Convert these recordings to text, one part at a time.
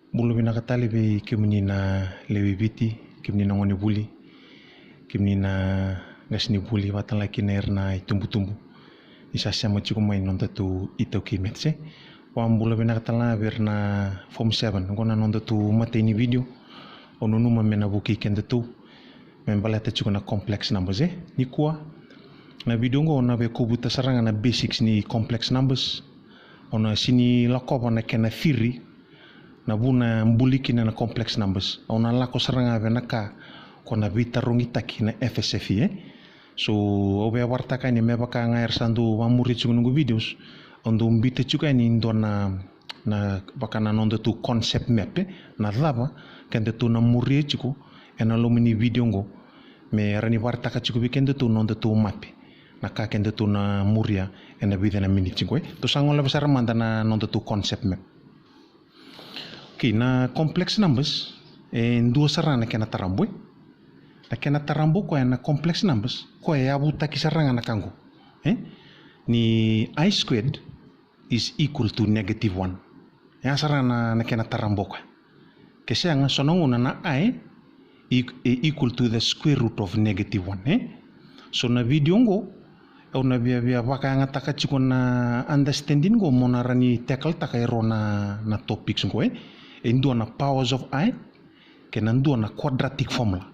Bulu binakatali be kimnina lewi biti kimnina ngoni buli kimnina ngasni buli watala kinerna tumbu isa sama chiku mai nonta tu ito kimetse wa bulu binakatala berna form 7 ngona nonta tu mateni video onunu mamena buki kende tu membalata chiku na complex numbers ni kuwa na video ngo na be kubuta saranga na basics ni complex numbers ona sini lakoba na kena theory na buna mbuliki na complex numbers ona lako saranga be naka kona bitarungi taki na FSF so obe warta kani meba ka ngair sandu wamuri chungu videos ondo mbite chuka ni ndona na bakana nondo tu concept map na lava kende tu na muri chuku ena lomini video ngo me rani warta ka chuku kende tu nondo tu map na ka kende tu na muria ena bidena minute chuku to sangola besar mandana nondo tu concept map. Okay, na complex numbers dua sarana kena tarambo na kena tarambo ko na complex numbers ko ya buta kisaranga na kango ni I squared is equal to -1 ya sarana na kena tarambo ko kasi ang sononguna na I equal to the square root of -1 so na video ngo o na bia baka nga takachiko na understanding go monarani tackle takairo na topics ngo endo na powers of I kenando na quadratic formula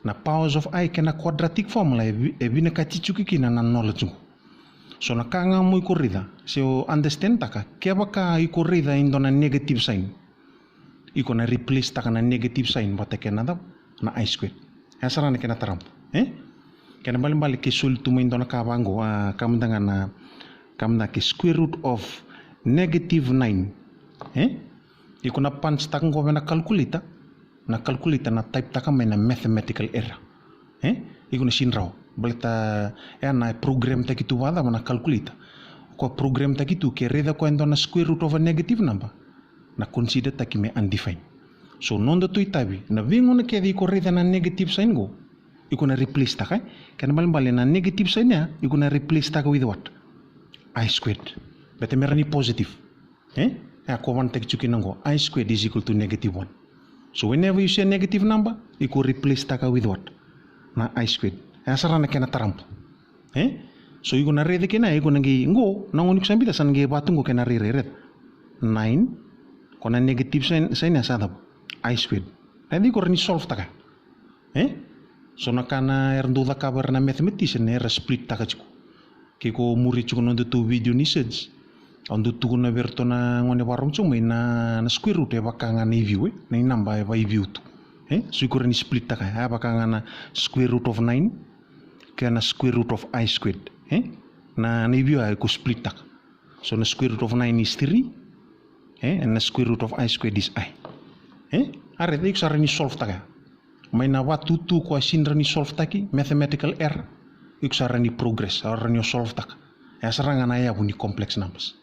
na powers of I kena quadratic formula bina katichuki kina na knowledge so na kanga mo ikorida so understand taka keba ka ikorida indo na negative sign iko na replace taka na negative sign bata kena na I squared asara na kena taram kena balik ke sul tu indo na kabango kamda ke square root of -9 iko na punch takang ko na calculator na type taka may na mathematical error iko na sinraw balita na program takitu wala na calculator ko program takitu ke reda ko endo na square root of a negative number na consider taki may undefined so nondo tu itabi na vingo na kedi ko reda na negative sign go iko na replace taka kana bali na negative sign ya iko na replace taka with what I squared bete merani positive ako one take chuki nango I squared is equal to -1 so whenever you see a negative number you could replace taka with what na I squared asara na kena tarampo so you gonna read kena you gonna gi ngo nangonik sambita san gi batungo kena read 9 kona negative sign ya sadap I squared hindi ko rin solve taka so nakana erndo da kabar na mathematician split taka chuko kiko muri chuko nondo tu video ni search ando tu na verto na ngone warung chung may na square root baka nga na view na inamba ba view tu so iko rin split taka baka nga na square root of 9 kaya na square root of I squared na view ay ko split taka so na square root of 9 is 3 and na square root of I squared is I are dik sa rin solve taka may na watu tu ko asin rin solve taki mathematical error iko sa rin progress rin solve taka ya saranga na ya buni complex numbers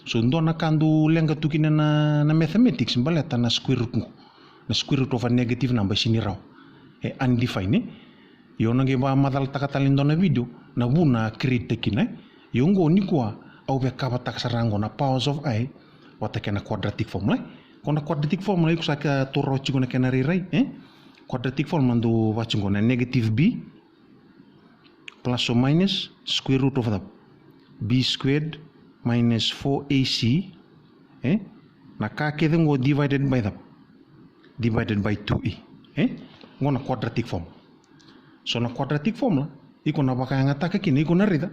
so ndo na kandu lenga tukina na mathematics baleta na square root of a negative number sini raw undefined yo nange ba madal takatalin do na video na buna create tekina yo ngo ni kwa au be ka batak sarango na powers of I wata kana quadratic formula kona quadratic formula ko sa ka toro chigo na kana rirai quadratic formula ndo wachingo na negative b plus or minus square root of the b squared minus 4ac na kakede ngo divided by 2e ngo na quadratic form so na quadratic formula iko na baka nga taka kini iko na rida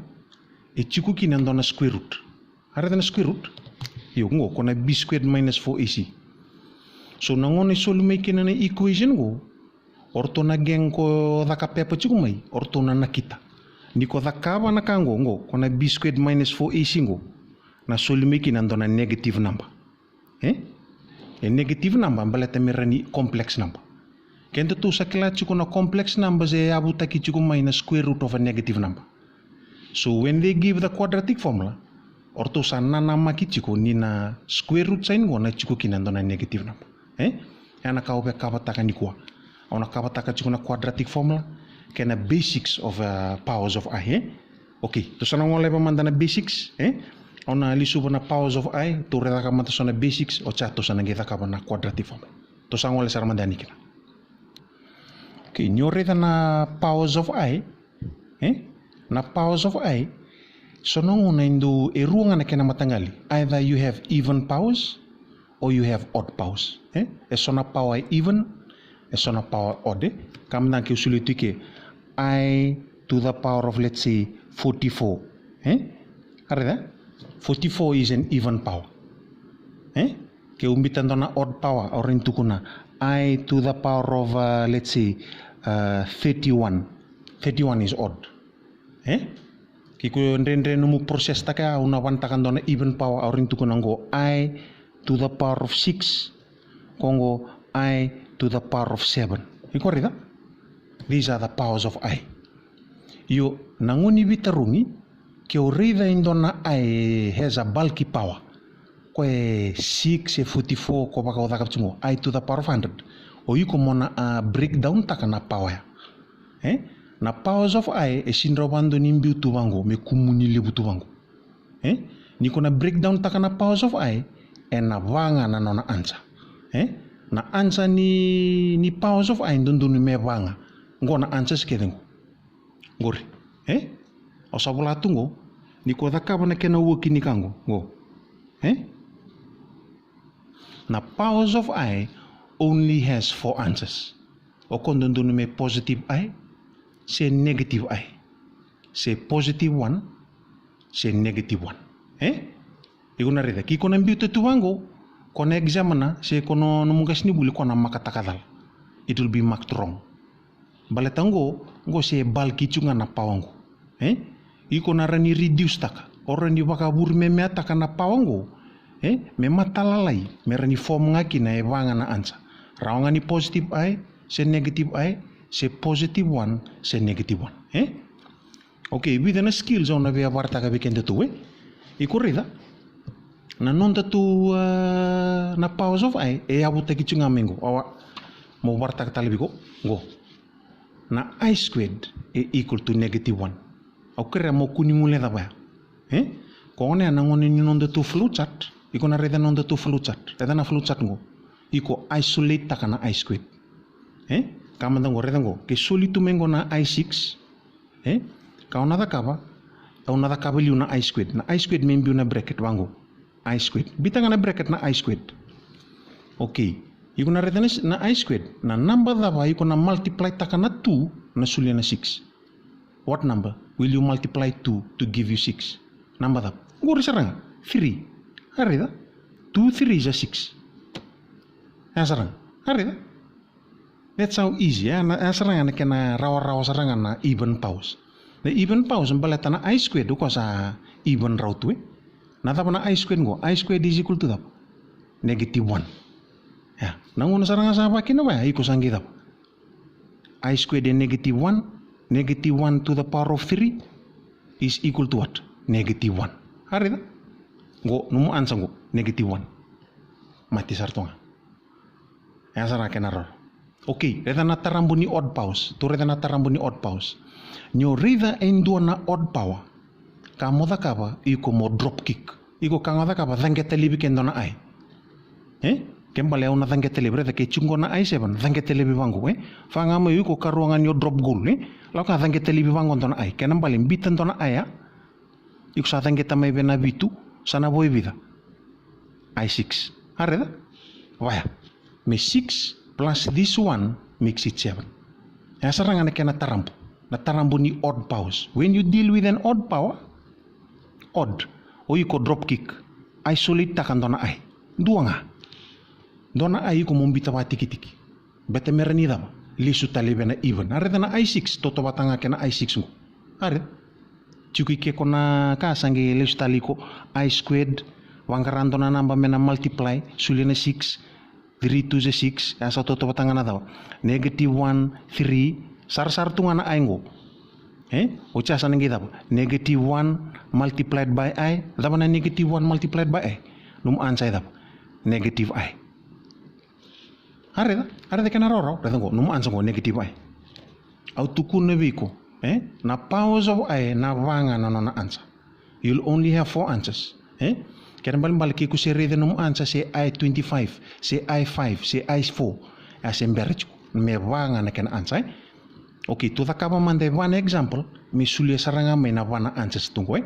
chiku kini ando na square root arada na square root yo ngo ko na b squared minus 4ac so na ngone solume kina na equation go orto na geng ko daka pepa chiku mai orto na nakita niko dhakaba na kango ngo kona b squared minus 4ac ngo na solumiki nando na negative number negative number balata merani complex number kento tu sakla chiko na complex numbers abuta ki chiko minus square root of a negative number so when they give the quadratic formula orto sa nana ki chiko ni na square root sign ngo na chiko kinando na negative number yana kaobe kabata ni kwa ona kabata chiko na quadratic formula kena basics of powers of I okay to sana ngole pamanda na basics Ona lisuba na powers of I to reda ka mata sona basics o cha to sana ngeta ka na quadratic form. To sangole sarmandani kila. Okay, nyo reda na powers of I, na powers of I, so no una indo erunga na kena matangali. Either you have even powers or you have odd powers. Sona power even, sona power odd. Kamna ke usulitu ke I to the power of, let's say, 44. Areda? 44 is an even power. Ke umbitan na odd power or tukuna I to the power of, let's say, 31. 31 is odd. Kiko ndendre numu proses taka una wantakan dona even power or tukuna go I to the power of 6. Kongo I to the power of 7. Iko rida? These are the powers of I. Yo nanguni vitarungi ke rida indona I has a bulky power. Ko 6 e 44 ko baka odaka tsungo I to the power of 100. O yuko mona breakdown taka na power. Na powers of I e sinrawando nimbi utuwango me kumuni lebu tuwango. Niko na breakdown taka na powers of I e na vanga na nona ansa. Na ansa ni powers of I ndundunu me vanga. Ngo na ansa skedengo. Ngori. O sabula tungo niko dakaba na kena uoki ni kango. Ngo. Na powers of I only has 4 answers. O kondundunu me positive I, say negative I. Say positive 1, say negative 1. Iko na reda. Kiko na mbiute tuwango, kona examina, say kono numungas ni buli kona makatakadal. It will be marked wrong. Baletango, go say bulky chunga na pawango. Iko na rani reduce taka. Ora ni wakabur me ataka na pawango. Me matalalay. Me rani form ngaki na evanga na ansa. Raonga ni positive I, say negative I, say positive 1, say negative 1. Okay, with the skills on the way wartaka weekend to way. Iko rida. Na nonda tu na powers of I, abuta kichunga mengo. Awa mo wartaka talibiko. Go. Na I squared equal to negative 1. Okere mo kunimule da ba. Kone na ngoni nonda tu flowchart. Iko na rida nonda tu flowchart. Rida na flowchart ngo. Iko isolate taka na I squared. Kamandango redango ke solitu mengo na I6. Ka onada kaba liu na I squared. Na I squared membi na bracket wango. I squared. Bitanga na bracket na I squared. Okay. Iko na redanes na I squared. Na number daba iko na multiply taka na 2 na sulia na 6. What number will you multiply 2 to give you 6? Number daba. Ngori sarang 3. Arida. 2 3 is a 6. Sarang. Arida. That's how easy. Sarang na kena rawa sarang na even powers. The even powers balata na I squared ko sa even raw to. Nata pa na I squared go. I squared is equal to that. Negative 1. Yeah. Nanguna sarang sa bakin na ba? Iko sang gitap. I squared and negative 1. Negative 1 to the power of 3 is equal to what? Negative 1. Arida. Go numu ansa go. Negative 1. Mati sartonga. Sarang kena raw. Okay, reda na tarambo ni odd powers. To reda na tarambo ni odd powers. Nyo reda endua na odd power. Kamoda kaba iko mo drop kick. Iko kangoda kaba dhangeta libi kendo na ai. Kembali au na dhangeta libi reda ke chungo na ai 7 dhangeta libi wango. Fanga mo iko karuangan yo drop goal. Lau ka dhangeta libi wango ndo na ai. Kenambali mbitan ndo na ai ya. Iko sa dhangeta mai bena bitu sana boy vida. I6. Areda? Waya. Me 6 plus this 1 makes it 7. Sarang na kena tarambo. Na tarambo ni odd powers. When you deal with an odd power, odd, o iko drop kick, isolate takan dona ai. Dua nga. Dona ai iko mombita wa tiki-tiki. Bete merani dama. Lisu talibe na even. Areda na I6, toto batanga kena I6 ngo. Areda. Chuki ke kona kasangi lisu taliko I squared, wangarando na namba mena multiply, suli na 6, 3 to the 6, asa toto batanga na daw. Negative 1, 3, sar tunga na ay ngo. O chasa nang gitap. Negative 1 multiplied by I, daw na negative 1 multiplied by I. Numaan sa idap. Negative I. Areda ka naroro, reda ngo, numaan sa ngo, negative I. Autukun na biko, na powers of I na vanga na answer. You'll only have 4 answers. Kaya bali ke ku se rede num ansa se I25 se I5 se I4 se mberich me vanga na ken ansa okay to kama mande one example mi sulia saranga me na wana ansa tungo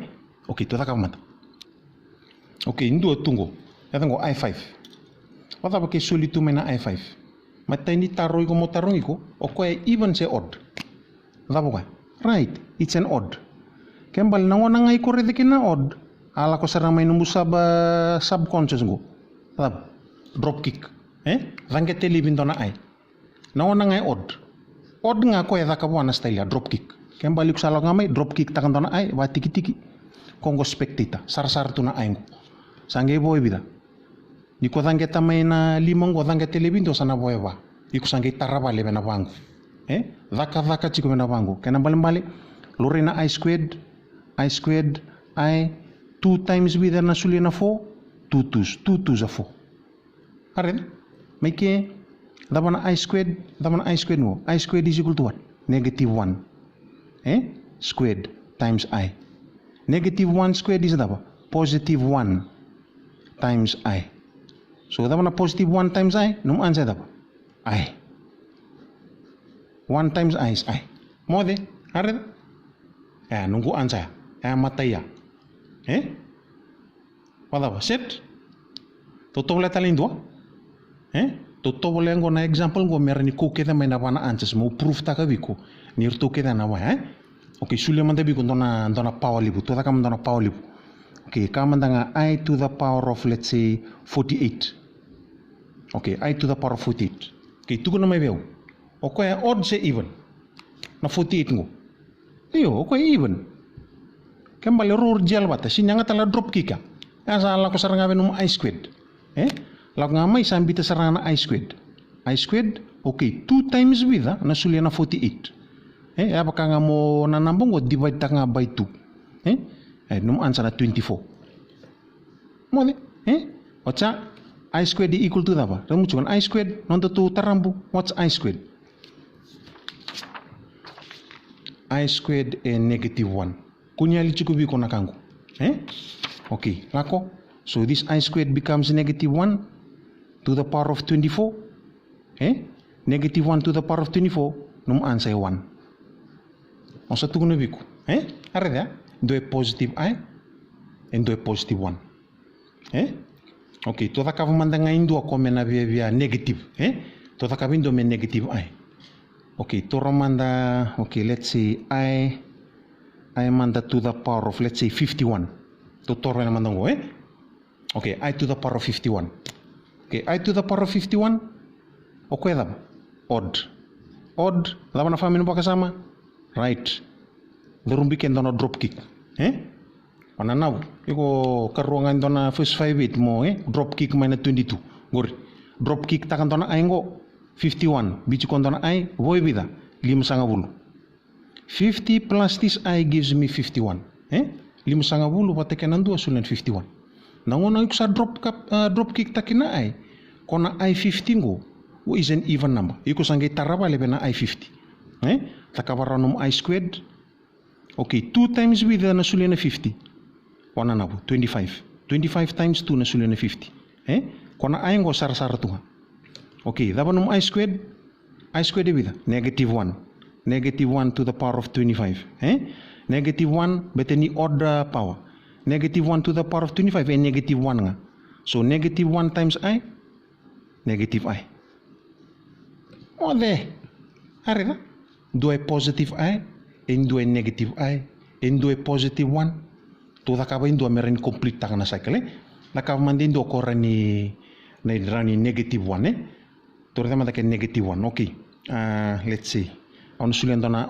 okay to kama manda okay ndo tungo yatango I5 wata ba ke suli tu me na I5 matai ni taroi ko motarong iko okay even se odd daboga right it's an odd kembal nangona ngai ko rede kina odd ala ko sarang may numusa ba subconscious ngo tab drop kick vange telibin dona ay nangona ngai odd nga ko ya ka buana style drop kick kembali ko sala ngamay drop kick takan dona ay wa tiki tiki kongo spectator sar tu na ay ngo sange boy bida ni ko vange tamay na limong go vange telibin do sana boy ba iko sange taraba lebe na bango vaka chiko na bango kana bali lorena I squared I 2 times with na suli na 4 2 twos a 4 arren make daban I squared no I squared is equal to what negative 1 squared times I negative 1 squared is daba positive 1 times I so daban positive 1 times I num answer daba I 1 times I is I mode arren nunggu answer mataya wala ba set totoo talin do totoo lengo na example go merani ko keda may na wana answers mo proof ta ka biko ni to keda na wa okay sule man biko ndona power libu to kam ndona power libu okay kam ndanga I to the power of let's say 48 okay I to the power of 48 okay tuko na may beo okay odd se even na 48 ngo iyo okay even kembali rur jel bata sinyanga tala drop kika asa ala ko saranga benum I squared la ngamay sambita saranga na I squared okay 2 times with na sulia na 48 apaka nga mo nanambong go divide ta nga by 2 num answer na 24 mo whatsa I squared equal to daba ramu chuan I squared non to tarambu what's I squared negative 1 kunyali chikubi ko nakango okay lako so this I squared becomes negative 1 to the power of 24 negative 1 to the power of 24 num answer 1 osa tukuno biko areda do positive I and do positive 1 okay to ka mandanga indo ko mena via negative to ka bindo men negative I okay to romanda okay let's say I manda to the power of let's say 51 to torre na mandango okay I to the power of 51 okay I to the power of 51 okay daba odd daba na family baka sama right dorumbi ken dono drop kick pananaw iko karuangan dona first 5 bit mo drop kick minus 22 gori drop kick takan dona aingo 51 bichi kon dona ai voy bida 5 50 plus this I gives me 51 5 pate kenan 2 sulen 51 nangona iko sa drop kick takina I kona I 50 go is an even number iko sange taraba lebe na I 50 takabaranum I squared okay 2 times with na sulen na 50 wana nabu 25 times 2 na sulen na 50 kona I go sar tunga okay dabanum I squared with negative 1 to the power of 25 negative 1 beteni odd power negative 1 to the power of 25 and negative 1 nga so negative 1 times I negative I ode arena do a positive I and do a negative I and do a positive 1 to takaba indo meron complete ta kana cycle nakamandin do ko rani negative 1 to rama take negative 1 okay let's see on sulen dona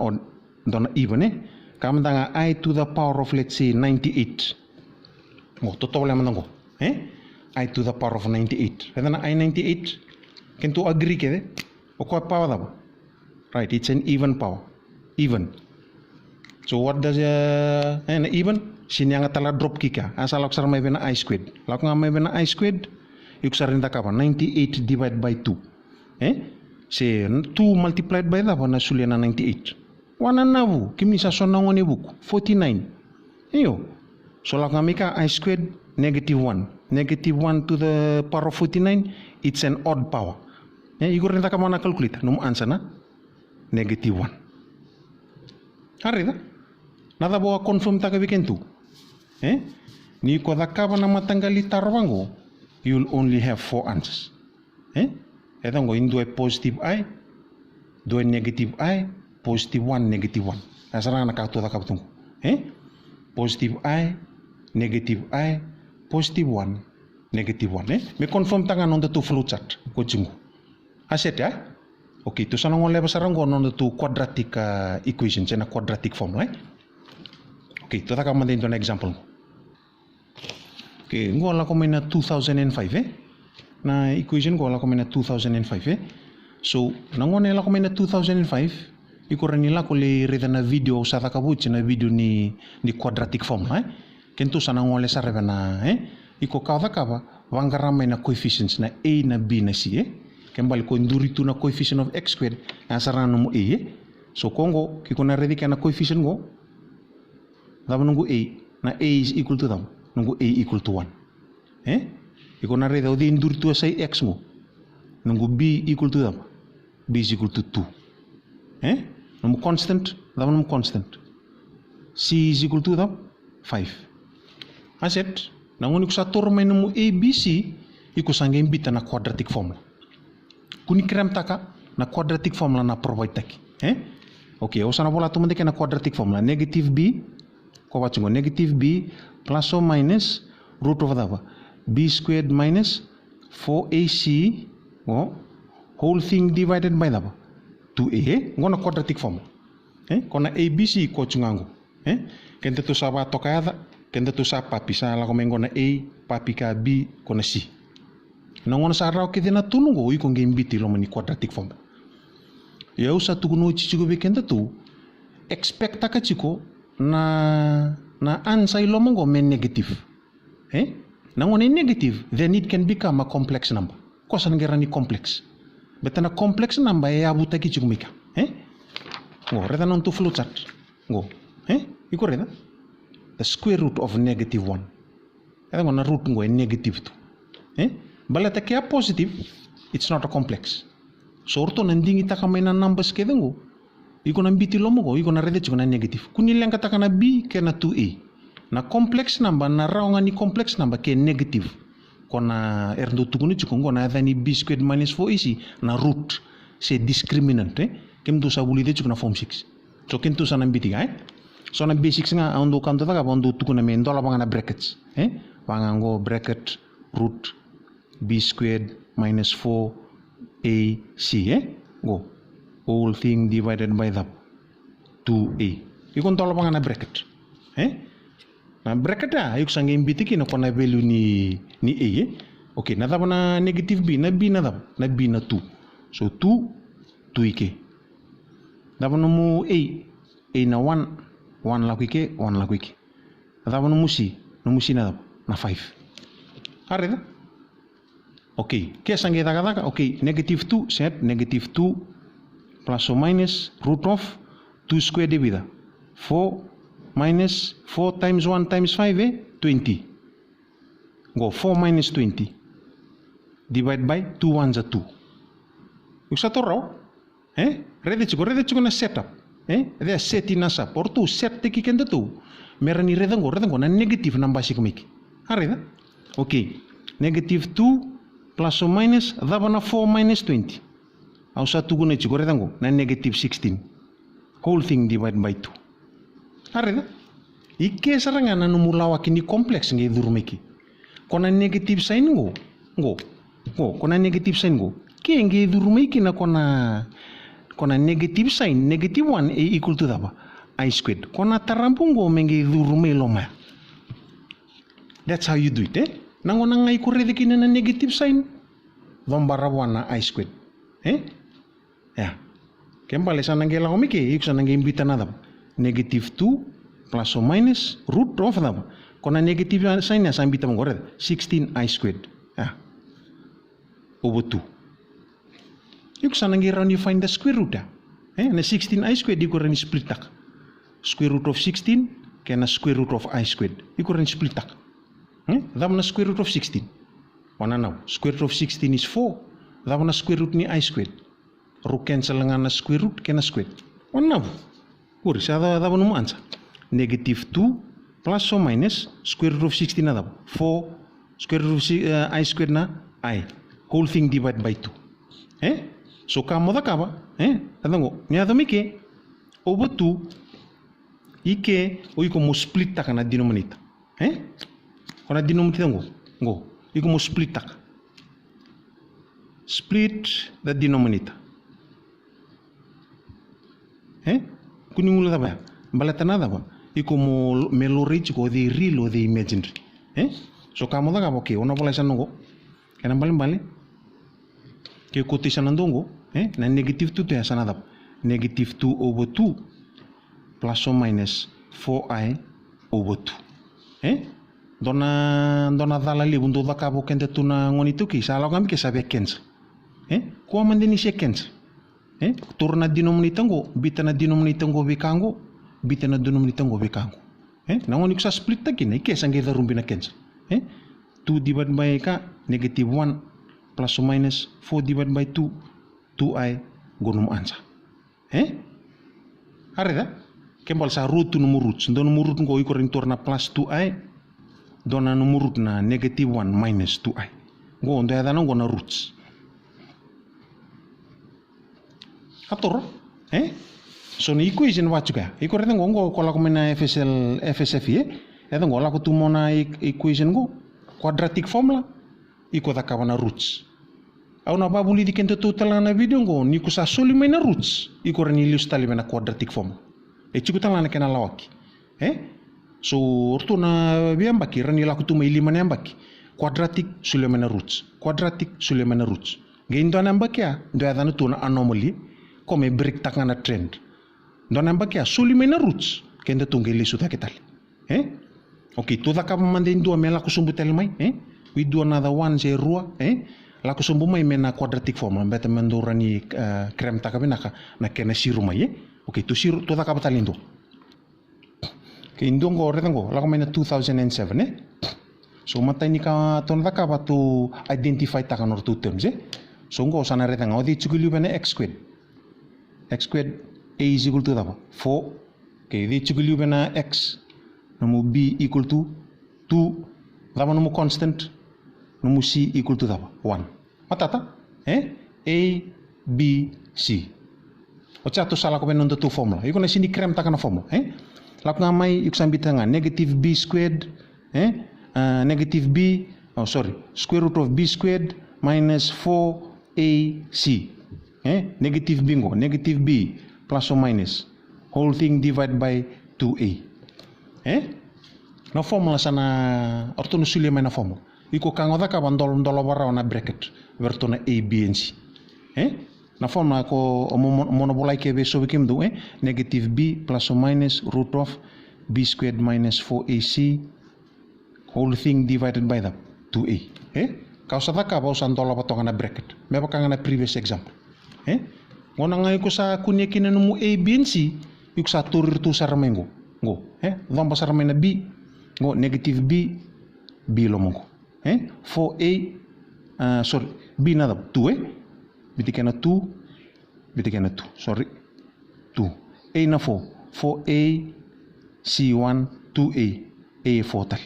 even kamandanga I to the power of let's say 98 mo to tole mandango I to the power of 98 then I 98 can to agree kede o ko power daba right it's an even power even so what does an even sinyanga tala drop kika asal aksar may bena I squared lak nga may bena I squared yuksarin da kapa 98 divided by 2 say 2 multiplied by that na sulia na 98 wana navu kimni sa sonna ngone buku 49 iyo so lak nga mika I squared negative 1. Negative 1 to the power of 49, it's an odd power. Iko rin taka mana calculate, num answer na negative 1. Arida? Nada bawa confirm taka weekend tu. Ni ko dakaba na matanggali tarwango, you'll only have 4 answers. Etango indo e positive I, do e negative I, positive 1, negative 1. Asarang nakatu dakabutung. Positive I, negative I, positive 1, negative 1. Me confirm tangan on the two flowchart. Coaching. Aset ya? Okay, to sana ngole basarang on the two quadratic equations in a quadratic form, right? Okay, to taka mande into an example. Okay, ngola ko na 2005 na equation ngola ko na 2005 So, nangone la ko na 2005 iko ranila ko le reda na video sa takabuchi na video ni quadratic form, right? Kento sana ngole sa reba na iko kada kaba wangarama na coefficients na a na b na c kembali ko nduri tu na coefficient of x squared asara no mo a so kongo kiko na redi kana coefficient go daba nungu a na a is equal to dam nungu a equal to 1 iko na redi odi nduri tu sa x go nungu b equal to dam b is equal to 2 nungu constant daba nungu constant c is equal to dam 5 aset nangoni ko sa tormay no a b c iko sange mbita na quadratic formula kuni krem taka na quadratic formula na provide taki okay osana bola to mende na quadratic formula negative b ko wachingo negative b plus or minus root of the b squared minus 4ac whole thing divided by the 2a ngona quadratic formula kona abc ko chungango kente to saba tokada kente to sa papi sa la ko mengona a papi ka b kona c nangona sa raw kede na tunungo iko ngembiti lo mani quadratic form ya usa tukuno chichigo be kenda tu expect taka chiko na answer lo mongo men negative nangona negative then it can become a complex number kosa ngerani complex betana complex number ya buta ki chiko mika ngo reda non tu flowchart ngo iko reda the square root of negative 1 eda ngona root ngo negative 2 balata kaya positive, it's not a complex. So orto nandingi taka may na numbers kedengo, iko na biti lomo ko, iko na rede chiko na negative. Kuni lang kataka na b kaya na 2a. Na complex number na raw nga ni complex number kaya negative. Kona erndo tukuni chiko ngo na ni b squared minus 4ac na root say discriminant kemdo sa bulide chiko na form 6. So kento sa nambiti ka So na basics nga ondo kanto taka ondo tukuna may ndola banga na brackets pangango bracket root b squared minus 4ac go whole thing divided by the 2a ikon tolo panga na bracket na bracket ayuk sange imbitiki na kona value ni a okay na daba na negative b na b na daba na b na 2 so 2 ike daba no mu a na 1 la ike 1 la ike daba no mu c na daba na 5 areda okay, kaya sange daga okay, negative 2 set negative 2 plus or minus root of 2 square divided 4 minus 4 times 1 times 5 20 go 4 minus 20 divide by 2 ones are 2 yung sa to raw ready chiko na setup they are setting us up or to set tiki kenda to meron ni redango na negative number si kumiki arida okay negative 2 plus or minus daba na 4 minus 20 au sa tugune chiko redango na negative 16 whole thing divided by 2 arida ike saranga na numulawa kini complex nge durumeki kona negative sign go kona negative sign go ke nge durumeki na kona negative sign negative 1 a equal to daba I squared kona tarampungo menge durume loma that's how you do it nangona ngai kurede kina na negative sign vambara wana I squared kembali sana ngela omike iksa nange imbita nada negative 2 plus or minus root of daba kona negative sign ya sambita mongore 16 I squared over 2 iksa nange round you find the square root na 16 I squared iko ran split tak square root of 16 kena square root of I squared iko ran split tak Dava na square root of 16. Wana now, square root of 16 is 4. Dava na square root ni I squared. Ro cancel nga na square root kena squared. Wana now. Uri, sa dava no answer. Negative 2 plus or minus square root of 16 na dava. 4 square root of I squared na I. Whole thing divided by 2. So kamo da kaba. Adango, niado mike over 2 ike o iko mo split taka na denominator. Kona denominator go. Iko mo split taka. Split the denominator. Kuni mula daba. Balata na daba. Iko mo melorage ko the real or the imaginary. So kamo da kaba okay. Ona bola isa nongo. Kena bali. Ke quotation ndongo. Na negative 2 to yasa na daba. Negative 2 over 2 plus or minus 4i over 2. Dona dala li bundo da kabo kente tu na ngoni tu ki sa kami ke sabe kensa. Ko mandeni se kensa. Turna denominator ngo bita na denominator ngo bekango bita na denominator ngo bekango. Na ngoni sa split ta kina ke sange da rumbi na kensa. 2 divided by ka negative 1 plus or minus 4 divided by 2 2i gonum ansa. Areda kembal sa root no roots don root ngo iko rintorna plus 2i dona no root na negative 1 minus 2i ngo ndo ada ngo na roots ator so ni equation wachuka iko reta ngo kola ko mena FSF eda ngo la ko tumona equation ngo quadratic formula iko da kabana roots au na babuli dikento total na video ngo ni ko sa soli mena roots iko reni ilustali mena quadratic formula chikutan na kena lawaki so orto na biambaki rani la kutuma ilima na ambaki quadratic sulemana roots geindo na ambaki ya ndo adana tuna anomaly come break takana trend ndo na ambaki ya sulemana roots kenda tungeli suta ketali okay to da kama mande ndo mela kusumbu telmai we do another 1 0 la kusumbu mai mena quadratic formula beta mendo rani krem takabina na kena siru mai okay to siru to da kaba talindo ke indongo retango la kama 2007 so mata ni ka ton da kaba to identify takanor two terms so ngo sana retanga odi chukulu bena x squared a is equal to 4 okay di chukulu bena x nomu b equal to 2 dama nomu constant nomu c equal to 1 matata a b c ocha to sala ko benondo tu formula iko na sini krem takana formula lak ngamai iko sambita nga negative b squared square root of b squared minus 4ac negative b plus or minus whole thing divided by 2a na formula sana orto no sule na formula iko kangoda ka bandol bara na bracket verto na a b and c na formula ko monobolai ke be so bikim do negative b plus or minus root of b squared minus 4ac whole thing divided by the 2a kausa ka ba usan dola patonga na bracket me ba kanga na previous example ngona ngai ko sa kunya kina no a b and c yuk sa turir tu sarmengo ngo dhamba sarmena b ngo negative b lo mongo 4a b na 2 bitikana 2 sorry 2 a na 4a c1 2a a4 tal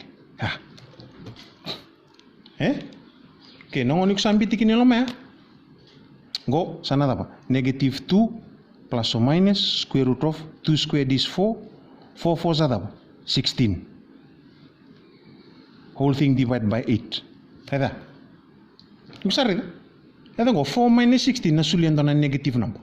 ke nongoni kusambiti kini loma go sana dapa negative 2 plus or minus square root of 2 squared is 4 4 zadapa 16 whole thing divided by 8 ada usare eda go 4 minus 16 na suliendo na negative number